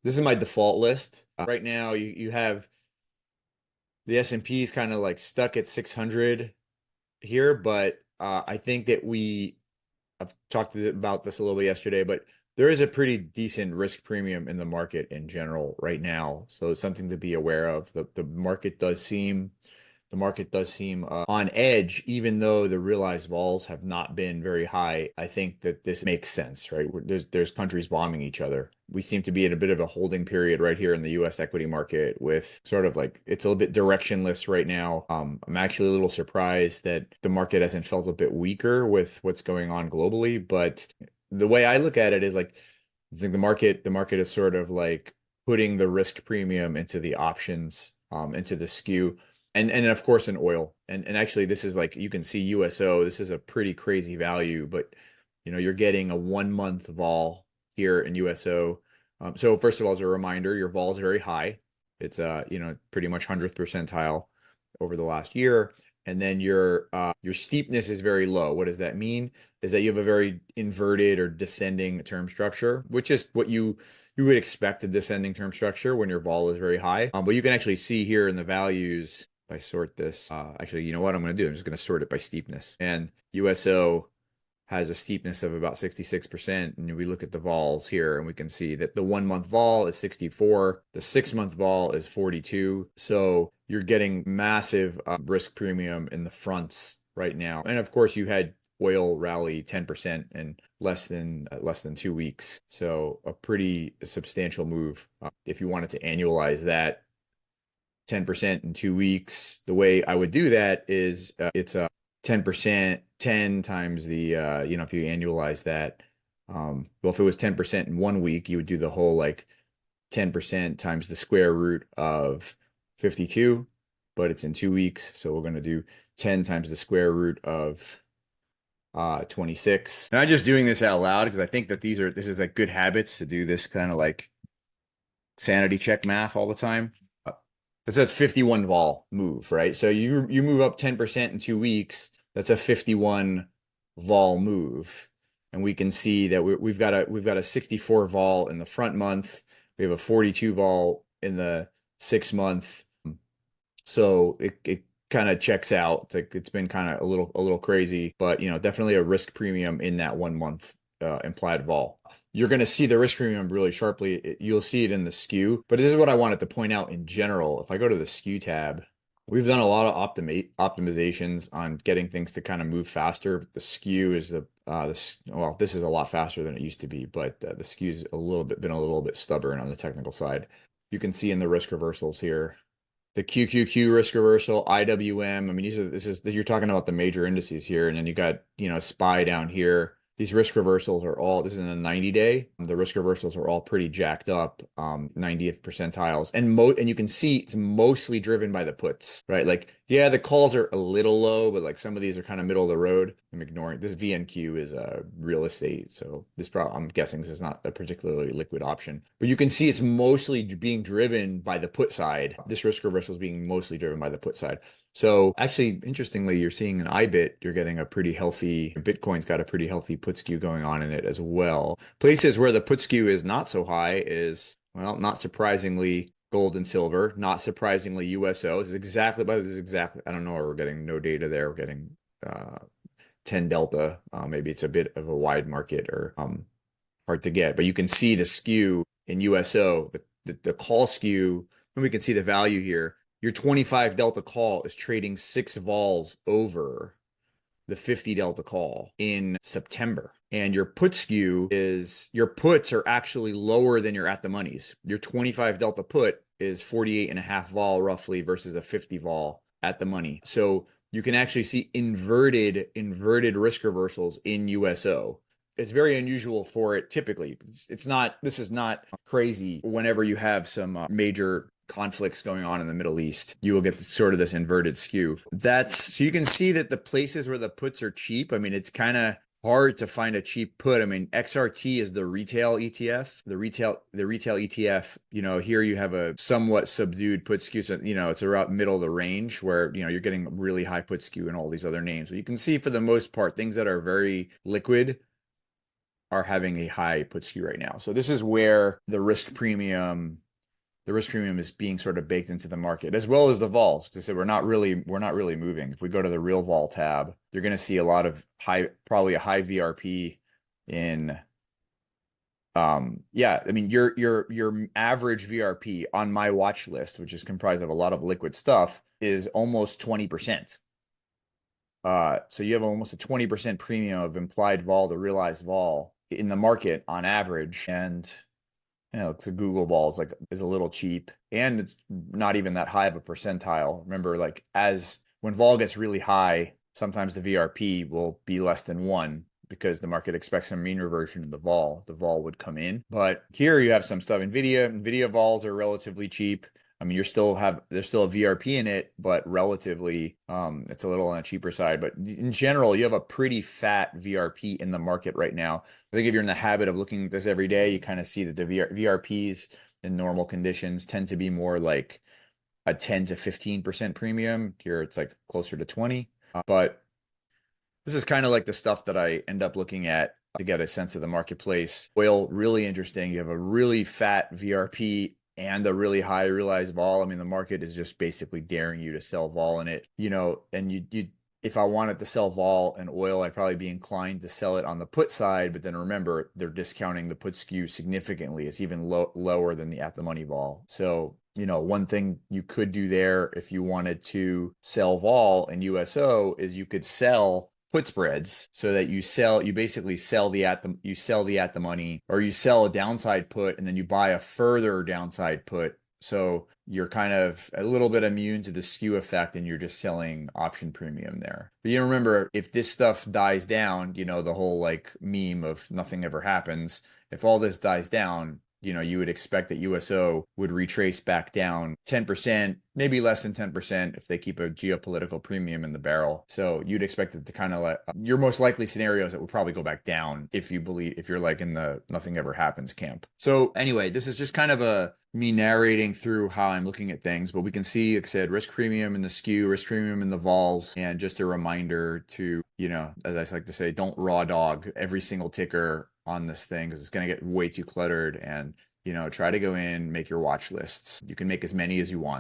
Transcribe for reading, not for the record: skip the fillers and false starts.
this is my default list. Right now, you have the S&P is kind of like stuck at 600 here, but I think that I've talked about this a little bit yesterday, but there is a pretty decent risk premium in the market in general right now. So it's something to be aware of. The market does seem on edge, even though the realized vols have not been very high. I think that this makes sense, right? There's countries bombing each other. We seem to be in a bit of a holding period right here in the U.S. equity market with sort of like it's a little bit directionless right now. I'm actually a little surprised that the market hasn't felt a bit weaker with what's going on globally. But the way I look at it is like I think the market is sort of like putting the risk premium into the options, into the skew. And of course in oil. And actually this is like you can see USO, this is a pretty crazy value, but you're getting a 1 month vol here in USO. So first of all, as a reminder, your vol is very high. It's pretty much 100th percentile over the last year. And then your steepness is very low. What does that mean? Is that you have a very inverted or descending term structure, which is what you would expect a descending term structure when your vol is very high. But you can actually see here in the values, if I sort this, actually, you know what I'm going to do? I'm just going to sort it by steepness. And USO has a steepness of about 66%. And we look at the vols here and we can see that the 1 month vol is 64, the 6 month vol is 42. So you're getting massive risk premium in the fronts right now. And of course, you had oil rally 10% in less than 2 weeks. So a pretty substantial move. If you wanted to annualize that 10% in 2 weeks, the way I would do that is it's a 10%, 10 times if you annualize that, well, if it was 10% in 1 week, you would do the whole like 10% times the square root of 52, but it's in 2 weeks. So we're going to do 10 times the square root of 26. And I'm just doing this out loud because I think that this is like good habits to do this kind of like sanity check math all the time. That's a 51 vol move, right? So you move up 10% in 2 weeks. That's a 51 vol move. And we can see that we've got a 64 vol in the front month. We have a 42 vol in the 6 month. So it kind of checks out. It's like it's been kind of a little crazy, but definitely a risk premium in that 1 month implied vol. You're going to see the risk premium really sharply. You'll see it in the skew, but this is what I wanted to point out in general. If I go to the skew tab, we've done a lot of optimizations on getting things to kind of move faster. The skew is well, this is a lot faster than it used to be, but the skew's been a little bit stubborn on the technical side. You can see in the risk reversals here the QQQ risk reversal, IWM. I mean, you're talking about the major indices here, and then you got, SPY down here. These risk reversals are all, this is in a 90-day. The risk reversals are all pretty jacked up, 90th percentiles. And you can see it's mostly driven by the puts, right? Like, yeah, the calls are a little low, but like some of these are kind of middle of the road. I'm ignoring this. VNQ is real estate, so I'm guessing this is not a particularly liquid option. But you can see it's mostly being driven by the put side. This risk reversal is being mostly driven by the put side. So actually, interestingly, you're seeing an IBIT, you're getting a pretty healthy, Bitcoin's got a pretty healthy put skew going on in it as well. Places where the put skew is not so high is, well, not surprisingly, gold and silver, not surprisingly, USO. I don't know, we're getting no data there. We're getting 10 delta. Maybe it's a bit of a wide market or hard to get, but you can see the skew in USO, the call skew, and we can see the value here. Your 25 delta call is trading 6 vols over the 50 delta call in September. And your put skew your puts are actually lower than your at the monies. Your 25 delta put is 48 and a half vol roughly versus a 50 vol at the money. So you can actually see inverted risk reversals in USO. It's very unusual for it typically. This is not crazy. Whenever you have some major conflicts going on in the Middle East, you will get sort of this inverted skew. So you can see that the places where the puts are cheap, I mean, it's kind of hard to find a cheap put. I mean, XRT is the retail ETF. The retail ETF, here you have a somewhat subdued put skew. So, it's around middle of the range where, you're getting really high put skew in all these other names. But you can see for the most part, things that are very liquid are having a high put skew right now. So this is where the risk premium is being sort of baked into the market, as well as the vols. Because I said we're not really moving. If we go to the real vol tab, you're going to see a lot of probably a high VRP in. Yeah, I mean your average VRP on my watch list, which is comprised of a lot of liquid stuff, is almost 20%. So you have almost a 20% premium of implied vol to realized vol in the market on average. And it's a Google vol is a little cheap, and it's not even that high of a percentile. Remember, like as when vol gets really high, sometimes the VRP will be less than 1 because the market expects some mean reversion in the vol. The vol would come in. But here you have some stuff. Nvidia vols are relatively cheap. I mean, there's still a VRP in it, but relatively, it's a little on the cheaper side. But in general, you have a pretty fat VRP in the market right now. I think if you're in the habit of looking at this every day, you kind of see that the VRPs in normal conditions tend to be more like a 10 to 15% premium. Here, it's like closer to 20. But this is kind of like the stuff that I end up looking at to get a sense of the marketplace. Oil, really interesting. You have a really fat VRP and a really high realized vol. I mean, the market is just basically daring you to sell vol in it, and if I wanted to sell vol and oil, I'd probably be inclined to sell it on the put side. But then remember, they're discounting the put skew significantly. It's even lower than the at the money vol. So, one thing you could do there if you wanted to sell vol in USO is you could sell put spreads so that you basically sell the at the money, or you sell a downside put and then you buy a further downside put. So you're kind of a little bit immune to the skew effect, and you're just selling option premium there. But remember, if this stuff dies down, the whole like meme of nothing ever happens, if all this dies down, you would expect that USO would retrace back down 10%, maybe less than 10% if they keep a geopolitical premium in the barrel. So you'd expect it to kind of your most likely scenarios that would probably go back down if you're like in the nothing ever happens camp. So anyway, this is just kind of me narrating through how I'm looking at things, but we can see, like I said, risk premium in the skew, risk premium in the vols, and just a reminder to, as I like to say, don't raw dog every single ticker on this thing because it's going to get way too cluttered. And try to go in, make your watch lists. You can make as many as you want.